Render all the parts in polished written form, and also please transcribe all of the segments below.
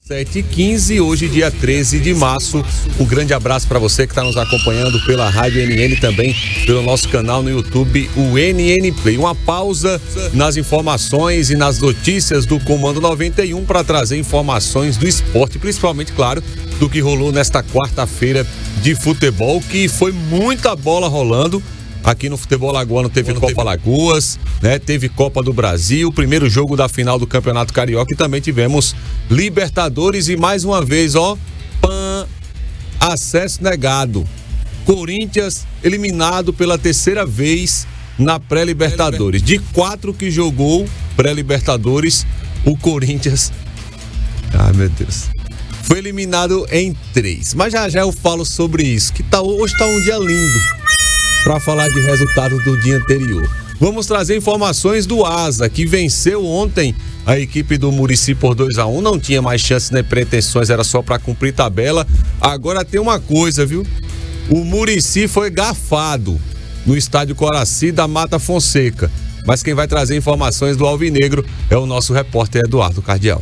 7h15, hoje dia 13 de março. Um grande abraço para você que está nos acompanhando pela Rádio NN, também pelo nosso canal no YouTube, o NN Play. Uma pausa nas informações e nas notícias do Comando 91 para trazer informações do esporte, principalmente, claro, do que rolou nesta quarta-feira de futebol, que foi muita bola rolando. Aqui no futebol alagoano teve Copa Alagoas, né? Teve Copa do Brasil, primeiro jogo da final do Campeonato Carioca, e também tivemos Libertadores e mais uma vez, acesso negado. Corinthians eliminado pela terceira vez na pré-Libertadores. De 4 que jogou pré-Libertadores, o Corinthians, meu Deus, foi eliminado em 3. Mas já eu falo sobre isso, que hoje tá um dia lindo para falar de resultados do dia anterior. Vamos trazer informações do Asa, que venceu ontem a equipe do Muricy por 2-1. Não tinha mais chances nem pretensões, era só para cumprir tabela. Agora tem uma coisa, viu? O Muricy foi garfado no estádio Coraci da Mata Fonseca. Mas quem vai trazer informações do Alvinegro é o nosso repórter Eduardo Cardial.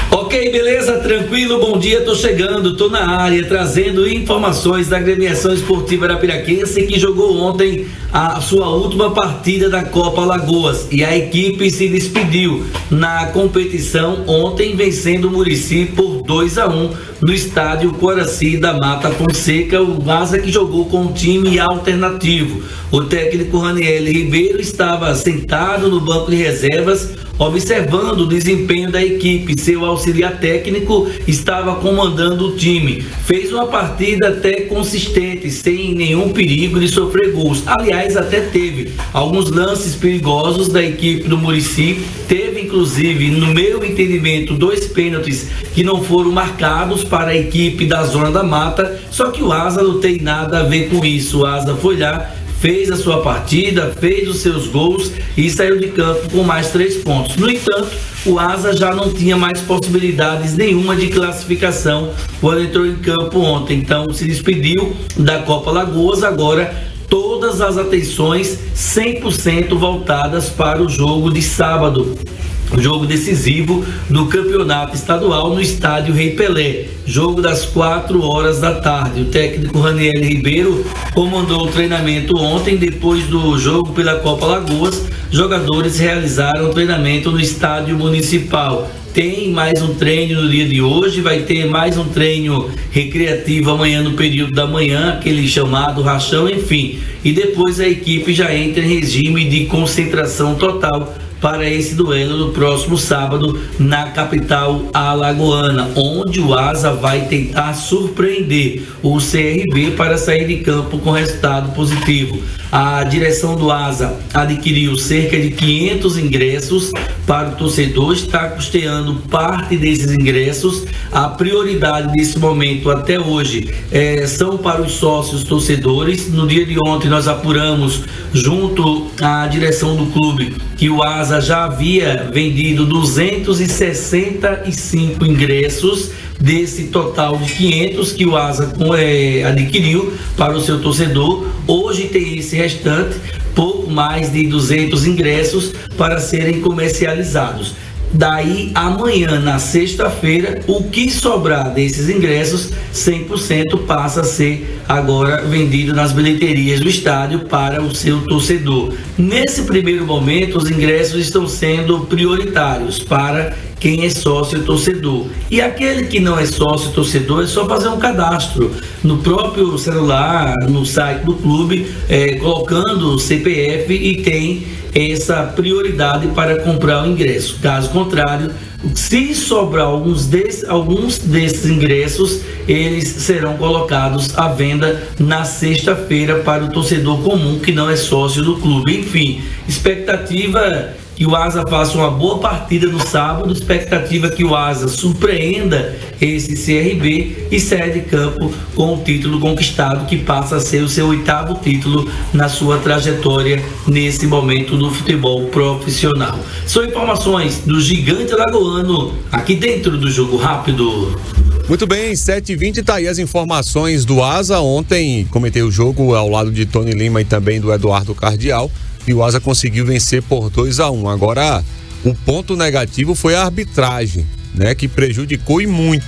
Ok, beleza, tranquilo, bom dia, tô chegando, tô na área, trazendo informações da Agremiação Esportiva Arapiraquense, que jogou ontem a sua última partida da Copa Alagoas, e a equipe se despediu na competição ontem, vencendo o Muricy por 2-1 no estádio Coraci da Mata Fonseca. O Asa que jogou com um time alternativo. O técnico Raniel Ribeiro estava sentado no banco de reservas, observando o desempenho da equipe. Seu auxiliar técnico estava comandando o time. Fez uma partida até consistente, sem nenhum perigo de sofrer gols. Aliás, até teve alguns lances perigosos da equipe do Muricy. Teve, inclusive, no meu entendimento, 2 pênaltis que não foram marcados para a equipe da Zona da Mata. Só que o Asa não tem nada a ver com isso. O Asa foi lá, fez a sua partida, fez os seus gols e saiu de campo com mais 3 pontos. No entanto, o Asa já não tinha mais possibilidades nenhuma de classificação quando entrou em campo ontem. Então, se despediu da Copa Alagoas. Agora, todas as atenções 100% voltadas para o jogo de sábado. O jogo decisivo do campeonato estadual no estádio Rei Pelé. Jogo das 4 horas da tarde. O técnico Raniel Ribeiro comandou o treinamento ontem. Depois do jogo pela Copa Alagoas, jogadores realizaram o treinamento no estádio municipal. Tem mais um treino no dia de hoje, vai ter mais um treino recreativo amanhã no período da manhã, aquele chamado rachão, enfim. E depois a equipe já entra em regime de concentração total para esse duelo no próximo sábado na capital alagoana, onde o Asa vai tentar surpreender o CRB para sair de campo com resultado positivo. A direção do Asa adquiriu cerca de 500 ingressos para o torcedor, está custeando parte desses ingressos. A prioridade nesse momento até hoje são para os sócios torcedores. No dia de ontem nós apuramos junto à direção do clube que o Asa já havia vendido 265 ingressos desse total de 500 que o Asa adquiriu para o seu torcedor. Hoje tem esse restante, pouco mais de 200 ingressos para serem comercializados. Daí amanhã, na sexta-feira, o que sobrar desses ingressos, 100% passa a ser agora vendido nas bilheterias do estádio para o seu torcedor. Nesse primeiro momento, os ingressos estão sendo prioritários para quem é sócio torcedor. E aquele que não é sócio torcedor, é só fazer um cadastro no próprio celular, no site do clube, colocando o CPF, e tem essa prioridade para comprar o ingresso. Caso contrário, se sobrar alguns desses ingressos, eles serão colocados à venda na sexta-feira para o torcedor comum que não é sócio do clube. Enfim, expectativa que o Asa faça uma boa partida no sábado, expectativa que o Asa surpreenda esse CRB e saia de campo com o título conquistado, que passa a ser o seu 8º título na sua trajetória nesse momento do futebol profissional. São informações do Gigante Alagoano, aqui dentro do Jogo Rápido. Muito bem, 7h20, tá aí as informações do Asa. Ontem comentei o jogo ao lado de Tony Lima e também do Eduardo Cardial, e o Asa conseguiu vencer por 2-1. Agora, o ponto negativo foi a arbitragem. né, que prejudicou e muito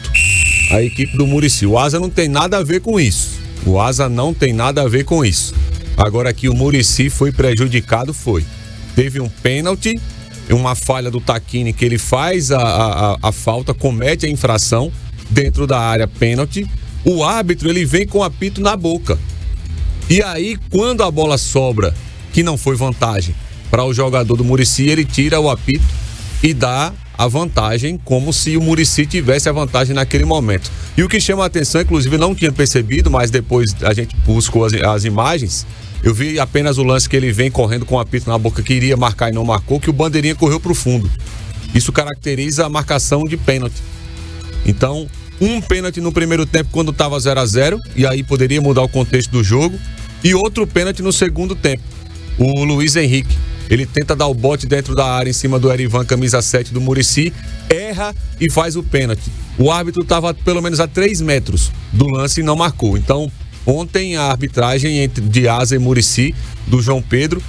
a equipe do Muricy. O Asa não tem nada a ver com isso. O Asa não tem nada a ver com isso. Agora que o Muricy foi prejudicado, foi. Teve um pênalti, uma falha do Tacchini, que ele faz a falta, comete a infração dentro da área, pênalti. O árbitro, ele vem com o apito na boca. E aí, quando a bola sobra, que não foi vantagem para o jogador do Muricy, ele tira o apito e dá a vantagem, como se o Muricy tivesse a vantagem naquele momento. E o que chama a atenção, inclusive eu não tinha percebido, mas depois a gente buscou as imagens, eu vi apenas o lance que ele vem correndo com o apito na boca, que iria marcar e não marcou, que o bandeirinha correu para o fundo. Isso caracteriza a marcação de pênalti. Então, um pênalti no primeiro tempo quando estava 0-0, e aí poderia mudar o contexto do jogo, e outro pênalti no segundo tempo. O Luiz Henrique, ele tenta dar o bote dentro da área em cima do Erivan, camisa 7 do Muricy, erra e faz o pênalti. O árbitro estava pelo menos a 3 metros do lance e não marcou. Então, ontem a arbitragem de Asa e Muricy, do João Pedro,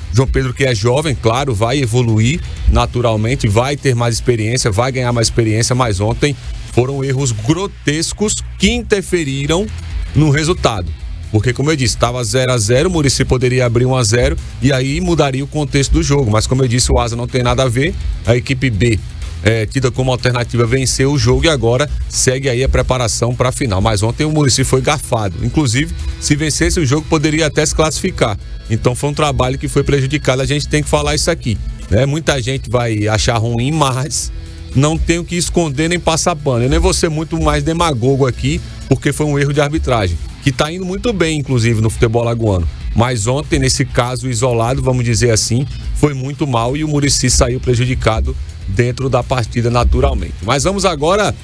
que é jovem, claro, vai evoluir naturalmente, vai ter mais experiência, vai ganhar mais experiência, mas ontem foram erros grotescos que interferiram no resultado. Porque, como eu disse, estava 0-0, o Muricy poderia abrir 1-0 e aí mudaria o contexto do jogo. Mas, como eu disse, o Asa não tem nada a ver. A equipe B, tida como alternativa, venceu o jogo e agora segue aí a preparação para a final. Mas ontem o Muricy foi garfado. Inclusive, se vencesse o jogo, poderia até se classificar. Então, foi um trabalho que foi prejudicado. A gente tem que falar isso aqui, né? Muita gente vai achar ruim, mas não tenho que esconder nem passar pano. Eu nem vou ser muito mais demagogo aqui, porque foi um erro de arbitragem, que está indo muito bem, inclusive, no futebol alagoano. Mas ontem, nesse caso isolado, vamos dizer assim, foi muito mal e o Muricy saiu prejudicado dentro da partida naturalmente. Mas vamos agora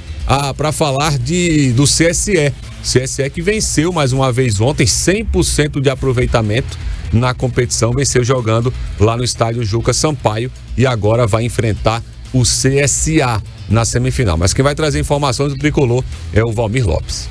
para falar do CSE. CSE que venceu mais uma vez ontem, 100% de aproveitamento na competição, venceu jogando lá no estádio Juca Sampaio e agora vai enfrentar o CSA na semifinal. Mas quem vai trazer informações do tricolor é o Valmir Lopes.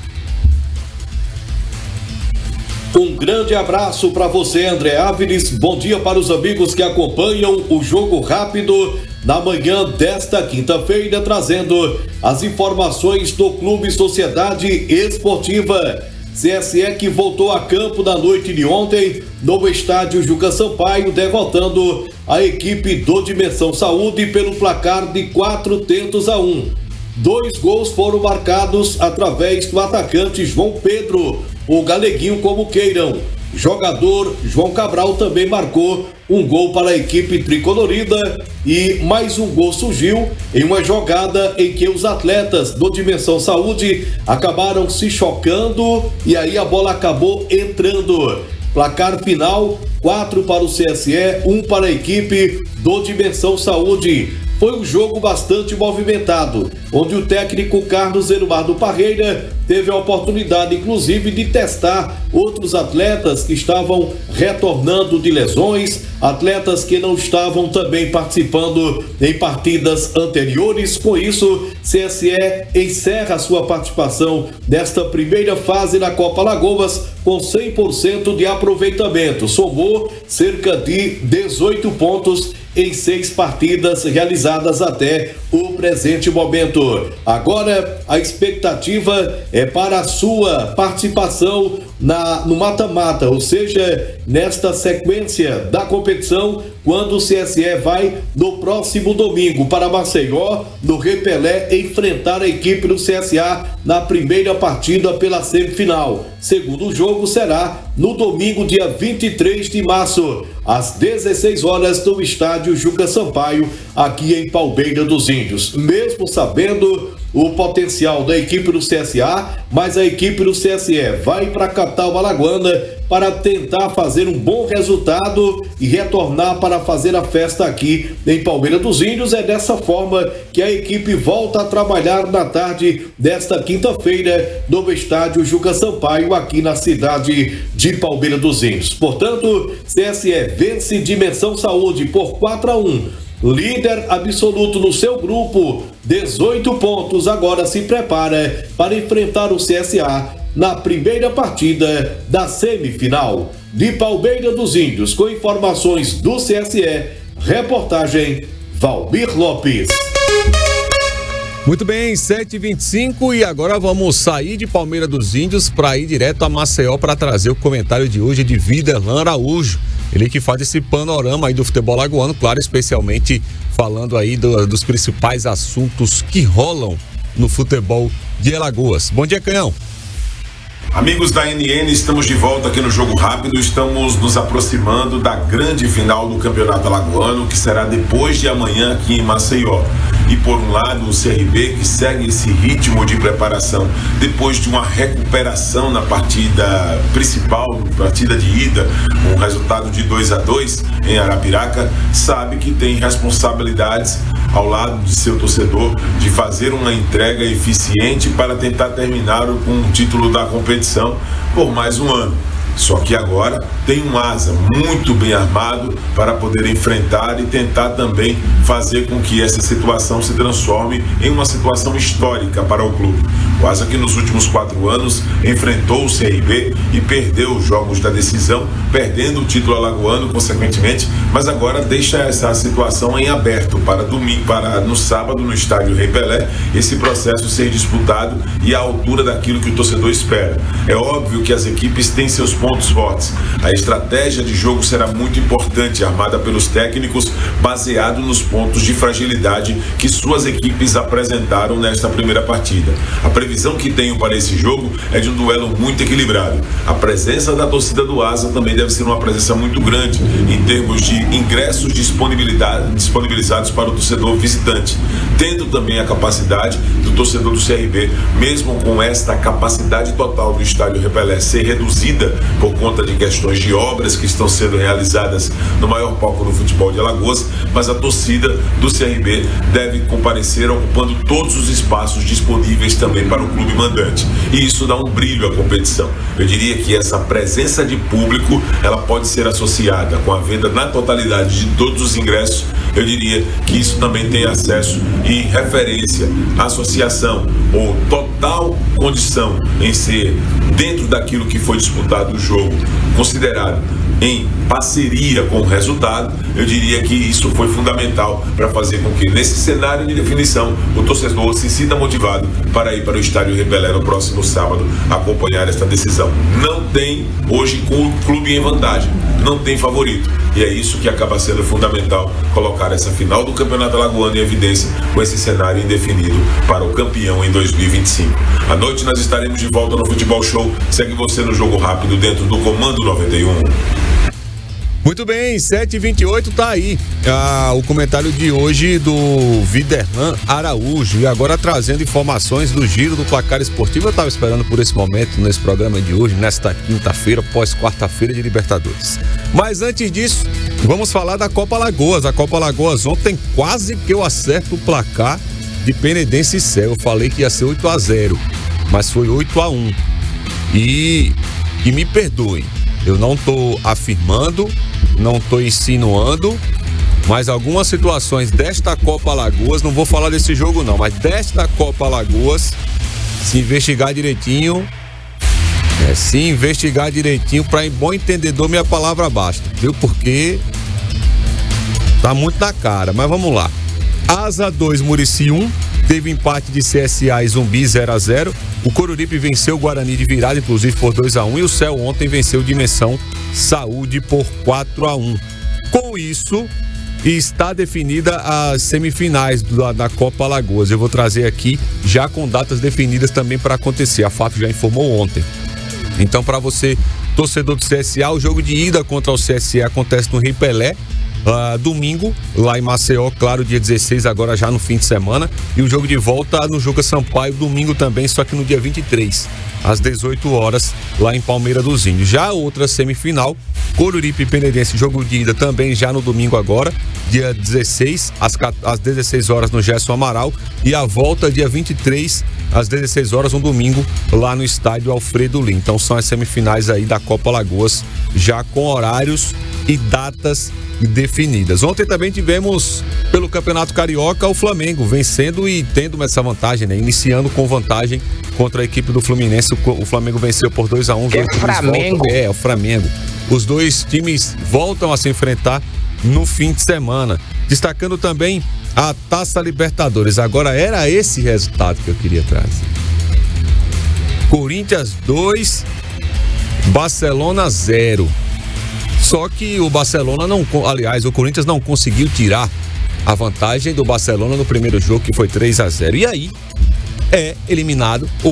Um grande abraço para você, André Áviles. Bom dia para os amigos que acompanham o Jogo Rápido na manhã desta quinta-feira, trazendo as informações do Clube Sociedade Esportiva CSE, que voltou a campo na noite de ontem no estádio Juca Sampaio, derrotando a equipe do Dimensão Saúde pelo placar de 4-1. 2 gols foram marcados através do atacante João Pedro, o Galeguinho como queiram. Jogador João Cabral também marcou um gol para a equipe tricolorida e mais um gol surgiu em uma jogada em que os atletas do Dimensão Saúde acabaram se chocando e aí a bola acabou entrando. Placar final, 4 para o CSE, 1 para a equipe do Dimensão Saúde. Foi um jogo bastante movimentado, onde o técnico Carlos Eduardo Parreira teve a oportunidade, inclusive, de testar outros atletas que estavam retornando de lesões, atletas que não estavam também participando em partidas anteriores. Com isso, CSE encerra sua participação nesta primeira fase da Copa Alagoas com 100% de aproveitamento. Somou cerca de 18 pontos em 6 partidas realizadas até o presente momento. Agora, a expectativa é para a sua participação no mata-mata, ou seja, nesta sequência da competição, quando o CSE vai no próximo domingo para Maceió, no Repelé, enfrentar a equipe do CSA na primeira partida pela semifinal. Segundo jogo será no domingo, dia 23 de março, às 16 horas, no estádio Juca Sampaio, aqui em Palmeira dos Índios. Mesmo sabendo o potencial da equipe do CSA, mas a equipe do CSE vai para a capital alagoana para tentar fazer um bom resultado e retornar para fazer a festa aqui em Palmeira dos Índios. É dessa forma que a equipe volta a trabalhar na tarde desta quinta-feira no estádio Juca Sampaio, aqui na cidade de Palmeira dos Índios. Portanto, CSE vence Dimensão Saúde por 4-1. Líder absoluto no seu grupo, 18 pontos, agora se prepara para enfrentar o CSA na primeira partida da semifinal. De Palmeira dos Índios, com informações do CSE, reportagem Valmir Lopes. Muito bem, 7h25 e agora vamos sair de Palmeira dos Índios para ir direto a Maceió para trazer o comentário de hoje de Viderlan Araújo. Ele que faz esse panorama aí do futebol alagoano, claro, especialmente falando aí dos principais assuntos que rolam no futebol de Alagoas. Bom dia, Canhão. Amigos da NN, estamos de volta aqui no Jogo Rápido, estamos nos aproximando da grande final do Campeonato Alagoano, que será depois de amanhã aqui em Maceió. E por um lado o CRB, que segue esse ritmo de preparação depois de uma recuperação na partida principal, partida de ida, um resultado de 2-2 em Arapiraca, sabe que tem responsabilidades ao lado de seu torcedor de fazer uma entrega eficiente para tentar terminar com o título da competição por mais um ano. Só que agora tem um asa muito bem armado para poder enfrentar e tentar também fazer com que essa situação se transforme em uma situação histórica para o clube. O asa que nos últimos 4 anos enfrentou o CRB e perdeu os jogos da decisão, perdendo o título alagoano consequentemente, mas agora deixa essa situação em aberto para domingo, para no sábado no estádio Rei Pelé, esse processo ser disputado e à altura daquilo que o torcedor espera. É óbvio que as equipes têm seus pontos fortes. A estratégia de jogo será muito importante, armada pelos técnicos, baseado nos pontos de fragilidade que suas equipes apresentaram nesta primeira partida. A previsão que tenho para esse jogo é de um duelo muito equilibrado. A presença da torcida do Asa também deve ser uma presença muito grande em termos de ingressos disponibilizados para o torcedor visitante, tendo também a capacidade do torcedor do CRB, mesmo com esta capacidade total do estádio Rei Pelé ser reduzida por conta de questões de obras que estão sendo realizadas no maior palco do futebol de Alagoas, mas a torcida do CRB deve comparecer ocupando todos os espaços disponíveis também para o clube mandante, e isso dá um brilho à competição. Eu diria que essa presença de público, ela pode ser associada com a venda na totalidade de todos os ingressos. Eu diria que isso também tem acesso e referência, associação ou total condição em ser dentro daquilo que foi disputado o jogo, considerado em parceria com o resultado. Eu diria que isso foi fundamental para fazer com que nesse cenário de definição o torcedor se sinta motivado para ir para o estádio Rei Pelé no próximo sábado acompanhar esta decisão. Não tem hoje com o clube em vantagem, não tem favorito, e é isso que acaba sendo fundamental, colocar essa final do Campeonato Alagoano em evidência com esse cenário indefinido para o campeão em 2025. À noite nós estaremos de volta no Futebol Show. Segue você no Jogo Rápido dentro do Comando 91. Muito bem, 7h28, tá aí o comentário de hoje do Viderlan Araújo. E agora trazendo informações do giro do placar esportivo. Eu estava esperando por esse momento nesse programa de hoje, nesta quinta-feira, pós-quarta-feira de Libertadores. Mas antes disso, vamos falar da Copa Alagoas. A Copa Alagoas ontem quase que eu acerto o placar de Penedense e Céu. Eu falei que ia ser 8-0, mas foi 8-1. E me perdoe, eu não estou afirmando, não estou insinuando, mas algumas situações desta Copa Alagoas, não vou falar desse jogo não, mas desta Copa Alagoas, se investigar direitinho, para bom entendedor minha palavra basta, viu? Porque tá muito na cara, mas vamos lá. Asa 2, Murici 1, teve empate de CSA e Zumbi 0-0. O Coruripe venceu o Guarani de virada, inclusive por 2-1, e o Céu ontem venceu Dimensão Saúde por 4-1. Com isso, está definida as semifinais da Copa Alagoas. Eu vou trazer aqui já com datas definidas também para acontecer. A FAF já informou ontem. Então, para você, torcedor do CSA, o jogo de ida contra o CSA acontece no Rei Pelé, domingo, lá em Maceió, claro, dia 16, agora já no fim de semana. E o jogo de volta no Juca Sampaio, domingo também, só que no dia 23, às 18 horas, lá em Palmeira dos Índios. Já a outra semifinal, Coruripe e Penedense, jogo de ida também já no domingo agora, dia 16, às 16 horas no Gerson Amaral. E a volta dia 23, às 16 horas, no domingo, lá no estádio Alfredo Lins. Então são as semifinais aí da Copa Alagoas, já com horários e datas definidas. Ontem também tivemos pelo Campeonato Carioca o Flamengo vencendo e tendo essa vantagem, né? Iniciando com vantagem contra a equipe do Fluminense. O Flamengo venceu por 2-1. É o Flamengo. É o Flamengo. Os dois times voltam a se enfrentar no fim de semana. Destacando também a Taça Libertadores. Agora era esse resultado que eu queria trazer. Corinthians 2, Barcelona 0. Só que o Barcelona o Corinthians não conseguiu tirar a vantagem do Barcelona no primeiro jogo, que foi 3-0. E aí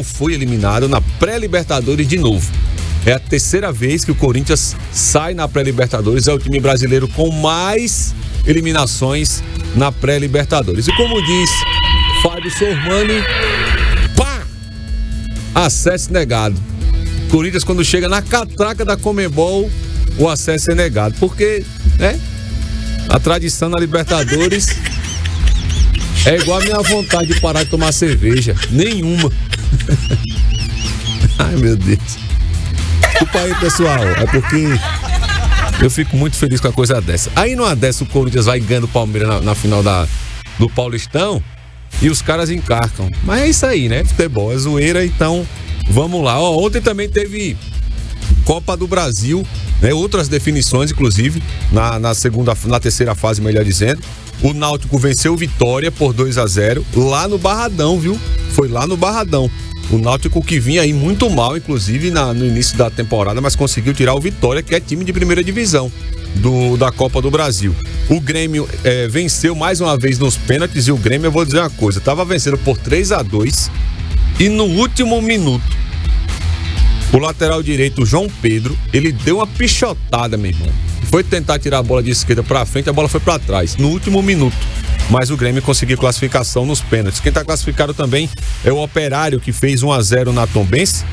foi eliminado na pré-Libertadores de novo. É a terceira vez que o Corinthians sai na pré-Libertadores. É o time brasileiro com mais eliminações na pré-Libertadores. E como diz Fábio Sormani, acesso negado. Corinthians, quando chega na catraca da Conmebol, o acesso é negado. Porque, a tradição na Libertadores é igual a minha vontade de parar de tomar cerveja. Nenhuma. Ai, meu Deus. Desculpa aí, pessoal. É porque eu fico muito feliz com a coisa dessa. Aí numa dessa o Corinthians vai ganhando o Palmeiras na final do Paulistão e os caras encarcam. Mas é isso aí, né? Futebol é zoeira, então vamos lá. Ontem também teve Copa do Brasil, né? Outras definições, inclusive, na terceira fase, melhor dizendo. O Náutico venceu o Vitória por 2-0 lá no Barradão, viu? Foi lá no Barradão. O Náutico que vinha aí muito mal, inclusive, no início da temporada, mas conseguiu tirar o Vitória, que é time de primeira divisão da Copa do Brasil. O Grêmio venceu mais uma vez nos pênaltis, e o Grêmio, eu vou dizer uma coisa, estava vencendo por 3-2 e no último minuto, o lateral direito, o João Pedro, ele deu uma pichotada, meu irmão. Foi tentar tirar a bola de esquerda pra frente, a bola foi pra trás, no último minuto. Mas o Grêmio conseguiu classificação nos pênaltis. Quem tá classificado também é o Operário, que fez 1-0 na Tombense.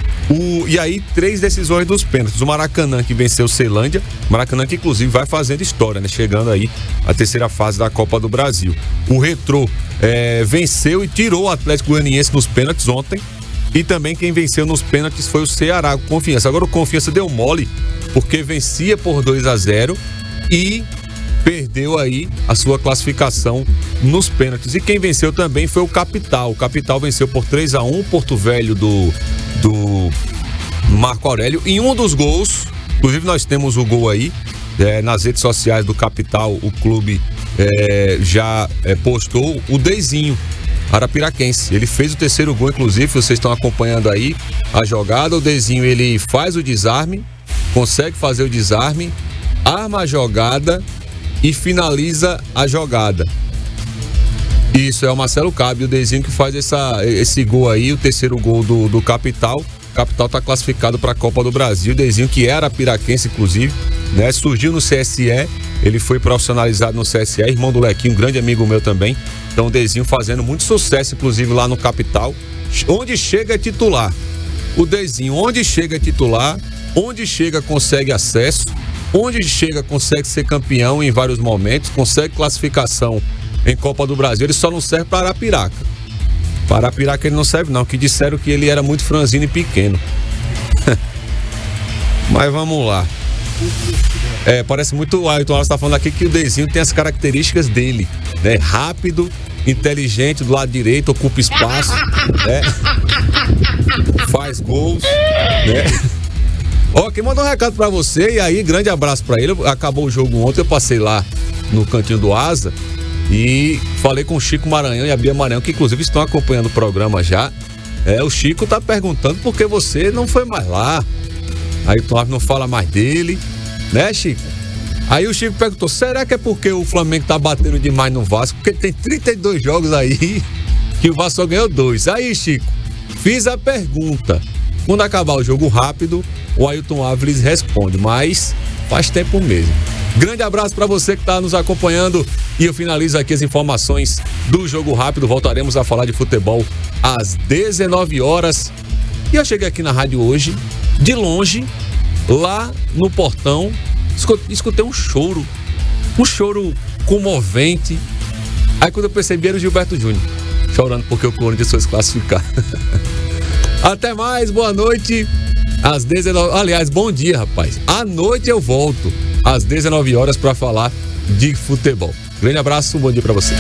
E aí, 3 decisões dos pênaltis. O Maracanã, que venceu o Ceilândia. Maracanã, que inclusive vai fazendo história, né? Chegando aí à terceira fase da Copa do Brasil. O Retrô venceu e tirou o Atlético Goianiense nos pênaltis ontem. E também quem venceu nos pênaltis foi o Ceará, o Confiança. Agora o Confiança deu mole, porque vencia por 2-0 e perdeu aí a sua classificação nos pênaltis. E quem venceu também foi o Capital. O Capital venceu por 3-1 o Porto Velho do Marco Aurélio. Em um dos gols, inclusive nós temos o gol aí, nas redes sociais do Capital, o clube já postou o Dezinho Arapiraquense. Ele fez o terceiro gol, inclusive, vocês estão acompanhando aí a jogada. O Dezinho, ele faz o desarme, consegue fazer o desarme, arma a jogada e finaliza a jogada. Isso, é o Marcelo Cabe, o Dezinho, que faz esse gol aí, o terceiro gol do Capital. O Capital está classificado para a Copa do Brasil. O Dezinho, que era arapiraquense, inclusive, né? Surgiu no CSE, ele foi profissionalizado no CSE, irmão do Lequinho, um grande amigo meu também. Então o Dezinho fazendo muito sucesso, inclusive lá no Capital. Onde chega é titular. O Dezinho, onde chega é titular, onde chega consegue acesso, onde chega consegue ser campeão em vários momentos, consegue classificação em Copa do Brasil. Ele só não serve para Arapiraca. Para Arapiraca ele não serve não, que disseram que ele era muito franzino e pequeno. Mas vamos lá. Parece muito o Ailton Alves está falando aqui que o Dezinho tem as características dele, né? Rápido, inteligente, do lado direito, ocupa espaço, né? Faz gols, né? Quem mandou um recado pra você, e aí, grande abraço pra ele. Acabou o jogo ontem, eu passei lá no cantinho do Asa e falei com o Chico Maranhão e a Bia Maranhão, que inclusive estão acompanhando o programa já. O Chico tá perguntando por que você não foi mais lá. Aí o Tom não fala mais dele, né, Chico? Aí o Chico perguntou, será que é porque o Flamengo tá batendo demais no Vasco? Porque tem 32 jogos aí que o Vasco só ganhou 2. Aí, Chico, fiz a pergunta. Quando acabar o jogo rápido, o Ailton Alves responde, mas faz tempo mesmo. Grande abraço para você que está nos acompanhando e eu finalizo aqui as informações do Jogo Rápido. Voltaremos a falar de futebol às 19 horas. E eu cheguei aqui na rádio hoje, de longe, lá no portão, escutei um choro comovente. Aí quando eu percebi era o Gilberto Júnior, chorando porque o Corinthians foi desclassificado. Até mais, boa noite. Às 19, aliás, bom dia, rapaz. À noite eu volto às 19 horas para falar de futebol. Grande abraço, bom dia para você.